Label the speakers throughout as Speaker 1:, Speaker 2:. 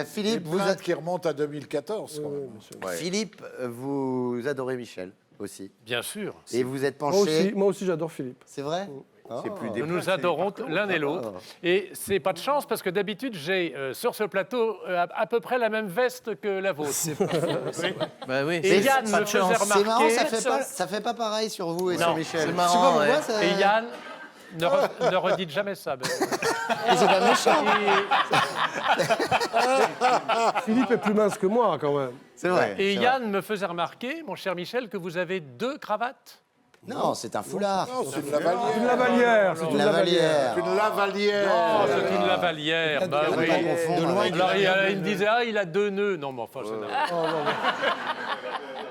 Speaker 1: Philippe,
Speaker 2: vous êtes qui remonte à 2014. Quand même.
Speaker 1: Philippe, vous adorez Michel aussi.
Speaker 3: Bien sûr.
Speaker 1: Et vous êtes penché.
Speaker 4: Moi aussi j'adore Philippe.
Speaker 1: C'est vrai.
Speaker 3: Nous nous adorons l'un et l'autre. Et c'est pas de chance parce que d'habitude, j'ai sur ce plateau à peu près la même veste que la vôtre.
Speaker 5: Bah oui.
Speaker 3: Et Yann me faisait
Speaker 1: C'est marrant,
Speaker 3: remarquer.
Speaker 1: ça fait pas pareil sur vous et
Speaker 3: Non,
Speaker 1: sur Michel.
Speaker 5: c'est
Speaker 1: Je sais
Speaker 5: marrant,
Speaker 1: pas pourquoi,
Speaker 5: ouais.
Speaker 1: ça...
Speaker 3: Et Yann, ne redites jamais ça. Ben.
Speaker 1: C'est pas méchant.
Speaker 4: Philippe est plus mince que moi quand même.
Speaker 1: C'est vrai.
Speaker 3: Et
Speaker 1: c'est
Speaker 3: Yann me faisait remarquer, mon cher Michel, que vous avez 2 cravates.
Speaker 1: Non, c'est un foulard.
Speaker 2: Non, c'est une lavalière.
Speaker 4: Une lavalière, c'est
Speaker 1: Une
Speaker 4: une lavalière.
Speaker 1: lavalière.
Speaker 2: Une lavalière.
Speaker 3: Oh, c'est une lavalière. Bah oui.
Speaker 1: pas confondre avec
Speaker 3: Alors il me disait, il a 2 nœuds. Non, mais enfin, ça n'a-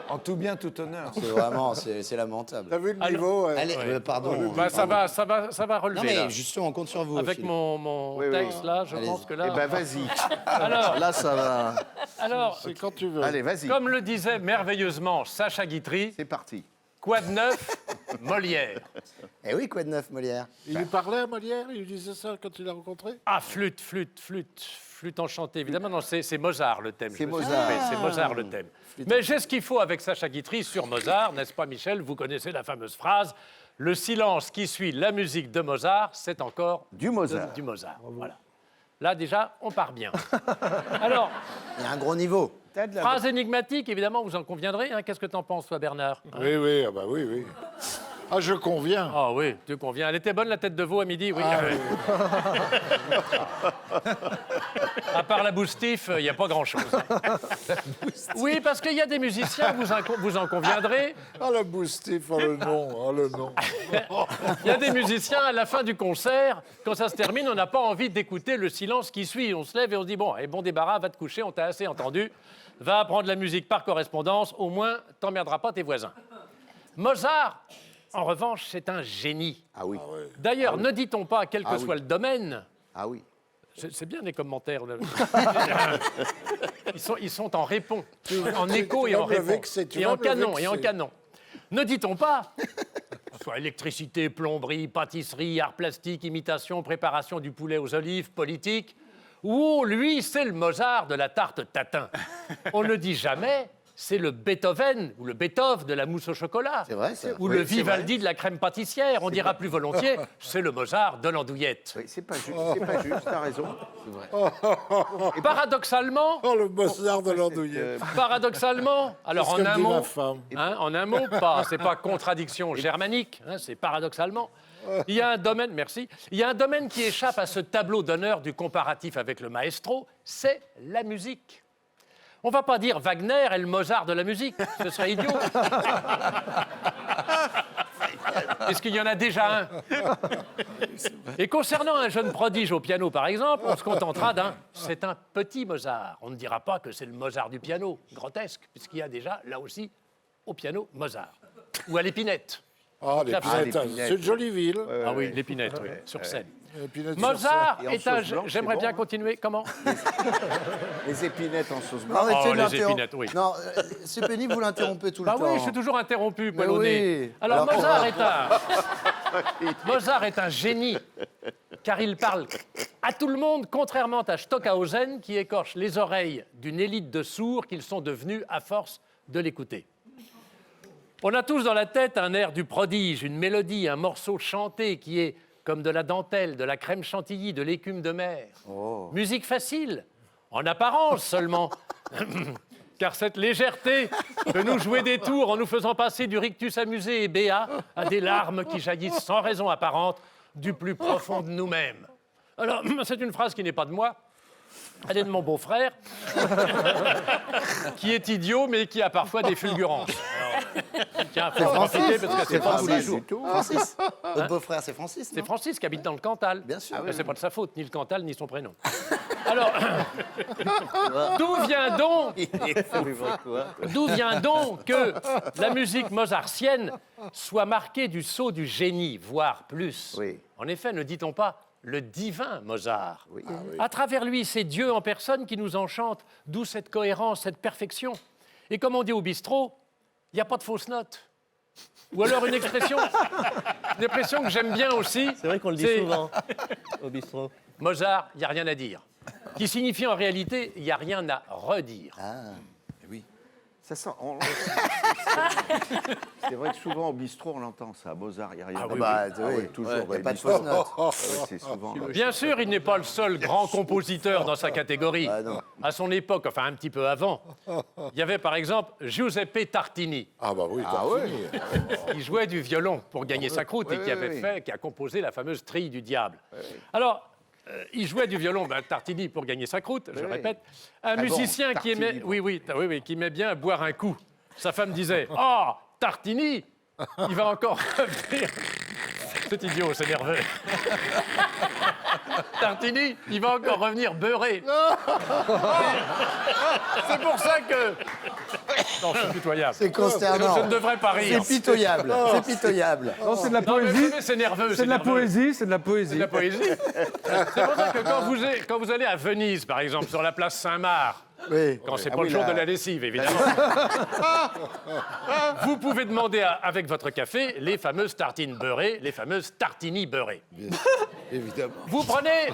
Speaker 5: En tout bien, tout honneur.
Speaker 1: C'est vraiment, c'est lamentable.
Speaker 2: T'as vu le niveau
Speaker 1: Allez, pardon.
Speaker 3: Bah, ça va relever.
Speaker 1: Non mais
Speaker 3: là.
Speaker 1: justement, on compte sur vous.
Speaker 3: Avec
Speaker 1: Philippe.
Speaker 3: mon texte, là, je
Speaker 1: Allez-y.
Speaker 3: pense que là...
Speaker 5: Eh ben, vas-y.
Speaker 3: Alors,
Speaker 5: Là, ça va.
Speaker 3: alors,
Speaker 2: C'est quand tu veux.
Speaker 5: Allez, vas-y.
Speaker 3: comme le disait merveilleusement Sacha Guitry,
Speaker 5: C'est parti.
Speaker 3: quoi de neuf Molière.
Speaker 1: Eh oui, quoi de neuf, Molière?
Speaker 2: Il lui parlait à Molière, il lui disait ça quand tu l'as rencontré.
Speaker 3: Ah, flûte enchantée, évidemment. Non, c'est Mozart le thème.
Speaker 5: C'est
Speaker 3: je me suis
Speaker 5: Mozart.
Speaker 3: trompé, c'est Mozart le thème. Mais j'ai ce qu'il faut avec Sacha Guitry sur Mozart, n'est-ce pas, Michel? Vous connaissez la fameuse phrase « Le silence qui suit la musique de Mozart, c'est encore
Speaker 5: Du Mozart.
Speaker 3: du Mozart ». Voilà. Là, déjà, on part bien. Alors,
Speaker 1: Il y a un gros niveau.
Speaker 3: phrase énigmatique, évidemment, vous en conviendrez. Hein. Qu'est-ce que t'en penses, toi, Bernard?
Speaker 2: Oui, oui, ah bah oui, oui. Ah, je conviens.
Speaker 3: Ah oui, tu conviens. Elle était bonne, la tête de veau, à midi? Oui. À part la boustif, il n'y a pas grand-chose. Oui, parce qu'il y a des musiciens, vous en conviendrez,
Speaker 2: Ah, le boostif, oh le nom, oh le nom.
Speaker 3: il y a des musiciens, à la fin du concert, quand ça se termine, on n'a pas envie d'écouter le silence qui suit. On se lève et on se dit, bon, bon débarras, va te coucher, on t'a assez entendu, va apprendre la musique par correspondance, au moins, t'emmerderas pas tes voisins. Mozart, en revanche, c'est un génie.
Speaker 1: Ah oui.
Speaker 3: D'ailleurs, ne dit-on pas, quel que soit le domaine,
Speaker 1: Ah oui.
Speaker 3: c'est bien les commentaires. Là. Ils sont en répond, en écho et en répond, et en canon, et en canon. Ne dit-on pas, soit électricité, plomberie, pâtisserie, art plastique, imitation, préparation du poulet aux olives, politique, ou lui, c'est le Mozart de la tarte tatin. On ne dit jamais, c'est le Beethoven ou le Beethoven de la mousse au chocolat.
Speaker 1: C'est vrai, ça.
Speaker 3: Ou
Speaker 1: Oui,
Speaker 3: le
Speaker 1: c'est
Speaker 3: Vivaldi de la crème pâtissière. On dira plus volontiers, c'est le Mozart de l'andouillette.
Speaker 5: Oui, c'est pas juste, t'as raison.
Speaker 3: Et paradoxalement,
Speaker 2: Oh, le Mozart de l'andouillette.
Speaker 3: paradoxalement, alors
Speaker 2: C'est ce
Speaker 3: en
Speaker 2: que me
Speaker 3: un
Speaker 2: dit
Speaker 3: mot,
Speaker 2: ma femme.
Speaker 3: en un mot, c'est pas contradiction germanique, hein, c'est paradoxalement. Il y a un domaine, merci, il y a un domaine qui échappe à ce tableau d'honneur du comparatif avec le maestro, c'est la musique. On va pas dire Wagner est le Mozart de la musique, ce serait idiot. Puisqu'il y en a déjà un. Et concernant un jeune prodige au piano, par exemple, on se contentera d'un « c'est un petit Mozart ». On ne dira pas que c'est le Mozart du piano, grotesque, puisqu'il y a déjà, là aussi, au piano, Mozart. Ou à l'épinette.
Speaker 2: Ah, l'Épinette, c'est une jolie ville.
Speaker 3: Ah oui, l'épinette, oui, sur scène.
Speaker 2: L'Épinette sur
Speaker 3: Mozart
Speaker 5: Et en
Speaker 3: est un...
Speaker 5: sauce blanche,
Speaker 3: J'aimerais
Speaker 5: c'est
Speaker 3: bien
Speaker 5: bon,
Speaker 3: continuer. Comment?
Speaker 5: Les épinettes en sauce blanche.
Speaker 1: Arrêtez de
Speaker 3: les
Speaker 1: l'interrompre.
Speaker 3: épinettes, oui.
Speaker 1: Non, c'est pénible, vous l'interrompez tout le
Speaker 3: Bah
Speaker 1: temps.
Speaker 3: oui, je suis toujours interrompu,
Speaker 1: Mais
Speaker 3: Polonais.
Speaker 1: oui.
Speaker 3: Alors,
Speaker 1: Alors,
Speaker 3: Mozart est un génie, car il parle à tout le monde, contrairement à Stockhausen, qui écorche les oreilles d'une élite de sourds qu'ils sont devenus à force de l'écouter. On a tous dans la tête un air du prodige, une mélodie, un morceau chanté qui est comme de la dentelle, de la crème chantilly, de l'écume de mer. Musique facile, en apparence seulement. Car cette légèreté peut nous jouer des tours en nous faisant passer du rictus amusé et béat à des larmes qui jaillissent sans raison apparente du plus profond de nous-mêmes. Alors, c'est une phrase qui n'est pas de moi, elle est de mon beau-frère, qui est idiot, mais qui a parfois des fulgurances. Tiens, faut en profiter parce que c'est pas tous les jours.
Speaker 1: Francis. Votre beau-frère, c'est Francis,
Speaker 3: C'est
Speaker 1: non?
Speaker 3: Francis qui habite dans le Cantal.
Speaker 1: Bien sûr.
Speaker 3: Mais c'est pas de sa faute, ni le Cantal, ni son prénom. Alors, d'où vient donc que la musique mozartienne soit marquée du sceau du génie, voire plus?
Speaker 1: Oui.
Speaker 3: En effet, ne dit-on pas le divin Mozart?
Speaker 1: Oui.
Speaker 3: À travers lui, c'est Dieu en personne qui nous enchante, d'où cette cohérence, cette perfection. Et comme on dit au bistrot, il n'y a pas de fausses notes. Ou alors une expression que j'aime bien aussi.
Speaker 6: C'est vrai qu'on le dit souvent au bistrot.
Speaker 3: Mozart, il n'y a rien à dire. qui signifie en réalité « il n'y a rien à redire
Speaker 5: Ça sent. C'est vrai que souvent au bistrot, on l'entend ça. À Beaux-Arts, il n'y a rien.
Speaker 3: Ah oui,
Speaker 1: Bah,
Speaker 5: oui,
Speaker 1: oui,
Speaker 5: toujours.
Speaker 1: il n'y
Speaker 5: dans
Speaker 1: a
Speaker 5: les
Speaker 1: pas de
Speaker 5: bistrots.
Speaker 1: fausse note.
Speaker 5: Ouais, c'est souvent. ».
Speaker 3: Bien sûr, il n'est pas le seul grand compositeur dans sa catégorie.
Speaker 1: Ah, non.
Speaker 3: À son époque, enfin un petit peu avant, il y avait par exemple Giuseppe Tartini,
Speaker 2: Ah bah oui,
Speaker 3: qui jouait du violon pour gagner sa croûte et qui a composé la fameuse Trille du diable. Alors, il jouait du violon, Tartini pour gagner sa croûte, je répète. Un musicien qui aimait, qui aimait bien boire un coup. Sa femme disait « Oh, Tartini, il va encore revenir. » C'est idiot, c'est nerveux. Tartini, il va encore revenir beurré. C'est pour ça que... Non, c'est pitoyable.
Speaker 1: C'est consternant.
Speaker 3: Je ne devrais pas rire.
Speaker 1: C'est pitoyable. C'est pitoyable.
Speaker 4: Non, c'est de la
Speaker 3: Non, mais vous
Speaker 4: poésie.
Speaker 3: savez, c'est nerveux.
Speaker 4: C'est de la
Speaker 3: nerveux.
Speaker 4: poésie, c'est de la poésie.
Speaker 3: C'est de la poésie. C'est pour ça que quand vous allez à Venise, par exemple, sur la place Saint-Marc,
Speaker 1: Oui.
Speaker 3: quand c'est pas le jour de la lessive, évidemment, vous pouvez demander avec votre café les fameuses tartines beurrées, les fameuses tartini beurrées.
Speaker 2: évidemment.
Speaker 3: Vous prenez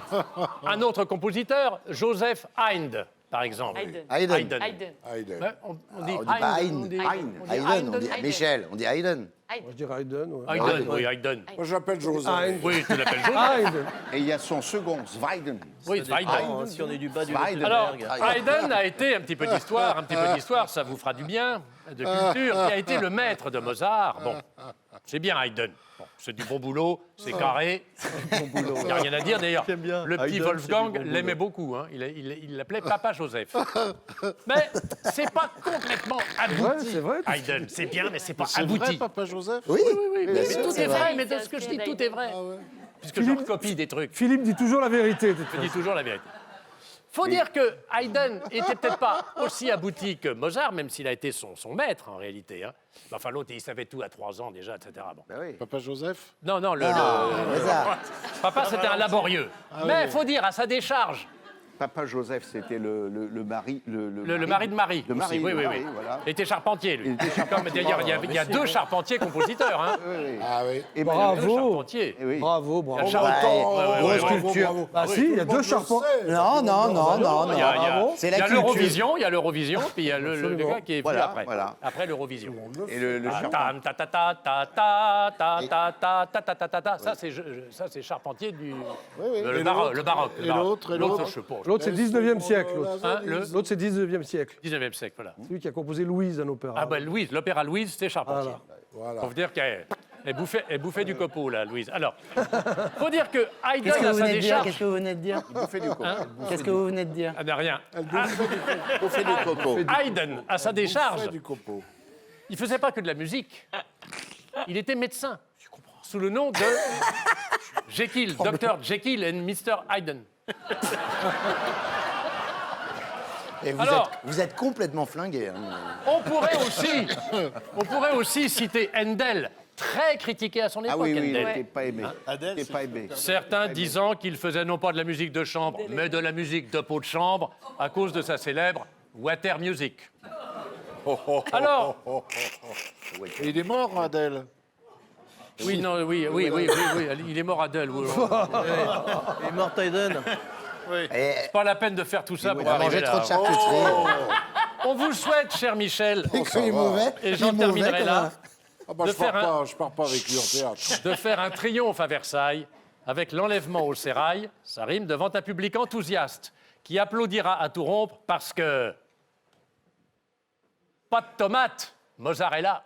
Speaker 3: un autre compositeur, Joseph Haydn, par exemple.
Speaker 6: Haydn.
Speaker 1: Haydn.
Speaker 6: Haydn.
Speaker 2: Haydn.
Speaker 3: Ouais, on dit
Speaker 1: On dit pas
Speaker 3: Haydn.
Speaker 1: Haydn.
Speaker 3: On dit
Speaker 1: Haydn, on dit
Speaker 6: Haydn.
Speaker 1: Michel, on dit Haydn.
Speaker 4: Moi, je dirais Haydn. Ouais.
Speaker 3: Haydn, oui, Haydn.
Speaker 2: Moi, je l'appelle Joseph.
Speaker 4: Haydn.
Speaker 3: Oui, tu l'appelles Joseph.
Speaker 4: Haydn.
Speaker 5: Et il y a son second, Zweiden.
Speaker 3: Oui, Haydn.
Speaker 7: Si on est du bas du
Speaker 5: Zweiden.
Speaker 3: Alors,
Speaker 7: Löffelberg.
Speaker 3: Haydn a été un petit peu d'histoire, ça vous fera du bien, de culture, qui a été le maître de Mozart. Bon, c'est bien Haydn. Bon, c'est du bon boulot, c'est carré. Il n'y a rien à dire d'ailleurs.
Speaker 7: J'aime bien.
Speaker 3: Le petit
Speaker 7: Haydn,
Speaker 3: Wolfgang
Speaker 7: c'est du bon
Speaker 3: l'aimait beaucoup. Hein. Il l'appelait Papa Joseph. Mais c'est pas complètement abouti.
Speaker 4: Ouais, c'est vrai.
Speaker 3: Haydn, c'est bien, mais c'est pas
Speaker 2: C'est
Speaker 3: abouti.
Speaker 2: vrai, Papa Joseph?
Speaker 1: Oui,
Speaker 3: Oui, mais
Speaker 1: sûr,
Speaker 3: tout
Speaker 1: c'est
Speaker 3: est vrai,
Speaker 6: vrai.
Speaker 3: mais de ce que je dis, tout est vrai. Puisque je recopie des trucs.
Speaker 4: Philippe dit toujours la vérité. de toute
Speaker 3: Je
Speaker 4: façon.
Speaker 3: dis toujours la vérité. Faut dire que Haydn était peut-être pas aussi abouti que Mozart, même s'il a été son maître en réalité. Hein. Enfin, l'autre, il savait tout à 3 ans déjà, etc. Bon.
Speaker 1: Bah oui.
Speaker 2: Papa Joseph?
Speaker 3: Non, non,
Speaker 1: Mozart.
Speaker 3: papa, c'était un laborieux. Mais faut dire, à sa décharge,
Speaker 5: Papa Joseph, c'était le mari.
Speaker 3: le mari de Marie.
Speaker 5: Le mari,
Speaker 3: aussi, oui,
Speaker 5: le
Speaker 3: oui,
Speaker 5: mari,
Speaker 3: oui.
Speaker 5: voilà.
Speaker 3: Il était charpentier, lui.
Speaker 5: Il était charpentier.
Speaker 3: Comme, d'ailleurs, il y a 2 charpentiers compositeurs. Hein.
Speaker 5: Oui, oui.
Speaker 2: Ah oui.
Speaker 5: Et
Speaker 4: Bravo.
Speaker 3: 2 charpentiers.
Speaker 5: Et oui.
Speaker 4: Bravo, bravo.
Speaker 3: Il y a Charpentier.
Speaker 1: Grosse culture.
Speaker 4: Ah si, il y a deux charpents.
Speaker 1: Non, non, non, non,
Speaker 3: Il y a,
Speaker 1: non. C'est
Speaker 3: il y
Speaker 1: la
Speaker 3: a
Speaker 1: culture.
Speaker 3: l'Eurovision, il y a l'Eurovision, puis il y a le
Speaker 4: Absolument.
Speaker 3: gars qui est venu
Speaker 5: Voilà,
Speaker 3: après.
Speaker 5: voilà.
Speaker 3: Après l'Eurovision.
Speaker 5: Et le
Speaker 3: Ta
Speaker 5: charpentier.
Speaker 3: ta ta ta ta ta ta ta ta ta ta ta ta ta. Ça c'est Charpentier du le baroque.
Speaker 2: Et l'autre,
Speaker 3: je sais pas.
Speaker 4: L'autre, c'est 19e siècle. l'autre.
Speaker 3: Hein,
Speaker 4: L'autre, c'est 19e siècle.
Speaker 3: 19e siècle, voilà.
Speaker 4: C'est lui qui a composé Louise, un opéra.
Speaker 3: Ah ben Louise, l'opéra Louise, c'est Charpentier.
Speaker 2: Voilà.
Speaker 3: Faut vous dire qu'elle bouffait du copeau là, Louise. Alors, faut dire que Haydn
Speaker 6: Qu'est-ce que
Speaker 3: à
Speaker 6: vous
Speaker 3: sa
Speaker 6: venez de dire
Speaker 3: décharge.
Speaker 6: Qu'est-ce que vous venez de dire
Speaker 5: Bouffait du coco.
Speaker 6: Qu'est-ce que vous venez de dire
Speaker 3: Ah, de rien.
Speaker 5: Bouffait du coco.
Speaker 3: Haydn à sa décharge.
Speaker 2: Du copeau.
Speaker 3: Il faisait pas que de la musique. Il était médecin. Sous le nom de Jekyll, Dr. Jekyll and Mr. Haydn.
Speaker 1: Et
Speaker 3: Alors-
Speaker 1: vous êtes complètement flingué. Hein.
Speaker 3: On pourrait aussi citer Handel, très critiqué à son époque.
Speaker 5: Ah oui, oui, il
Speaker 3: Handel.
Speaker 5: n'était pas aimé.
Speaker 7: Adèle,
Speaker 5: Il n'était pas aimé.
Speaker 3: Certains disant qu'il faisait non pas de la musique de chambre, mais de la musique de peau de chambre, à cause de sa célèbre Water Music. Alors,
Speaker 2: Et il est mort, Adèle.
Speaker 3: oui, non, oui, il est mort Adèle. Oui.
Speaker 7: Il est mort Haydn.
Speaker 1: Et
Speaker 3: Pas la peine de faire tout ça pour
Speaker 1: il a mangé
Speaker 3: arriver
Speaker 1: trop
Speaker 3: là.
Speaker 1: de charcuterie.
Speaker 3: On vous le souhaite, cher Michel,
Speaker 1: Et qu'il est mauvais.
Speaker 3: et
Speaker 1: il
Speaker 3: j'en
Speaker 1: est mauvais
Speaker 3: terminerai
Speaker 1: comme
Speaker 3: là,
Speaker 1: un-
Speaker 2: Ah bah,
Speaker 3: De
Speaker 2: je pars
Speaker 3: faire
Speaker 2: pas, je pars pas avec lui en théâtre.
Speaker 3: de faire un triomphe à Versailles avec l'enlèvement au sérail, ça rime, devant un public enthousiaste qui applaudira à tout rompre parce que... Pas de tomates, Mozart est là.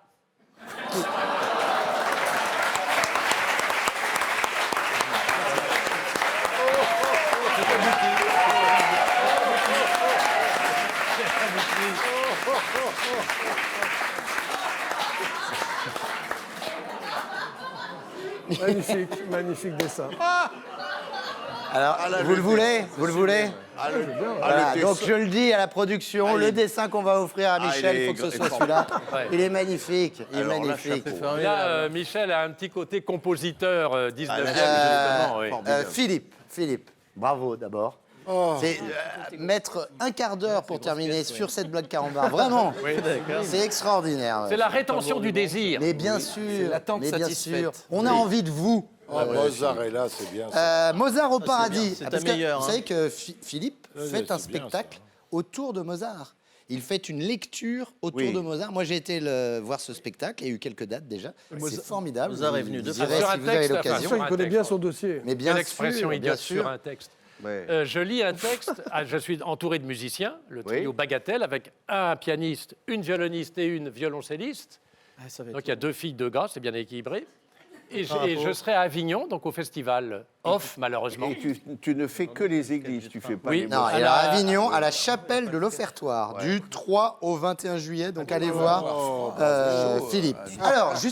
Speaker 4: Magnifique, magnifique dessin.
Speaker 1: Alors, vous le voulez Vous le voulez Voilà, donc je le dis à la production, le dessin qu'on va offrir à Michel, il faut que ce soit celui-là.
Speaker 3: Ouais.
Speaker 1: Il est magnifique, il est magnifique.
Speaker 3: Là, Michel a un petit côté compositeur 19e, justement. Oui.
Speaker 1: Philippe, bravo d'abord. C'est mettre un quart d'heure pour terminer sur cette blague carambar. Vraiment, c'est extraordinaire.
Speaker 3: C'est la rétention du désir.
Speaker 1: Mais bien sûr,
Speaker 7: l'attente
Speaker 1: mais bien
Speaker 7: satisfaite.
Speaker 1: sûr, on a envie de vous.
Speaker 2: Ah, Mozart est là, c'est bien ça.
Speaker 1: Mozart au paradis.
Speaker 7: c'est
Speaker 1: Parce
Speaker 7: ta
Speaker 1: que
Speaker 7: meilleure,
Speaker 1: vous
Speaker 7: hein.
Speaker 1: savez que Philippe fait un
Speaker 2: c'est bien,
Speaker 1: spectacle autour de Mozart. Il fait une lecture autour
Speaker 5: Oui.
Speaker 1: de Mozart. Moi, j'ai été voir ce spectacle. Il y a eu quelques dates déjà. C'est formidable.
Speaker 7: Mozart est
Speaker 1: Vous-
Speaker 7: venu
Speaker 1: vous
Speaker 7: deux
Speaker 1: irez
Speaker 3: fois.
Speaker 1: si vous avez
Speaker 3: Sur un texte,
Speaker 1: l'occasion.
Speaker 4: De toute façon, il connaît bien son dossier.
Speaker 1: Mais bien
Speaker 3: Quelle expression
Speaker 1: sûr,
Speaker 3: idiote
Speaker 1: bien
Speaker 3: sur
Speaker 1: sûr.
Speaker 3: un texte.
Speaker 5: Ouais.
Speaker 3: Je lis un texte, je suis entouré de musiciens, le trio
Speaker 5: Oui.
Speaker 3: Bagatelle, avec un pianiste, une violoniste et une violoncelliste.
Speaker 7: Ah, ça va être
Speaker 3: Donc il y a 2 filles, 2 gars, c'est bien équilibré. Et je serai à Avignon, donc au festival off, malheureusement.
Speaker 5: Et tu ne fais que les églises, tu fais pas
Speaker 3: Oui.
Speaker 5: les
Speaker 1: Non,
Speaker 5: mosquées.
Speaker 1: il est à Avignon, à la chapelle de l'Offertoire, du 3 au 21 juillet. Donc allez voir Philippe. Alors, juste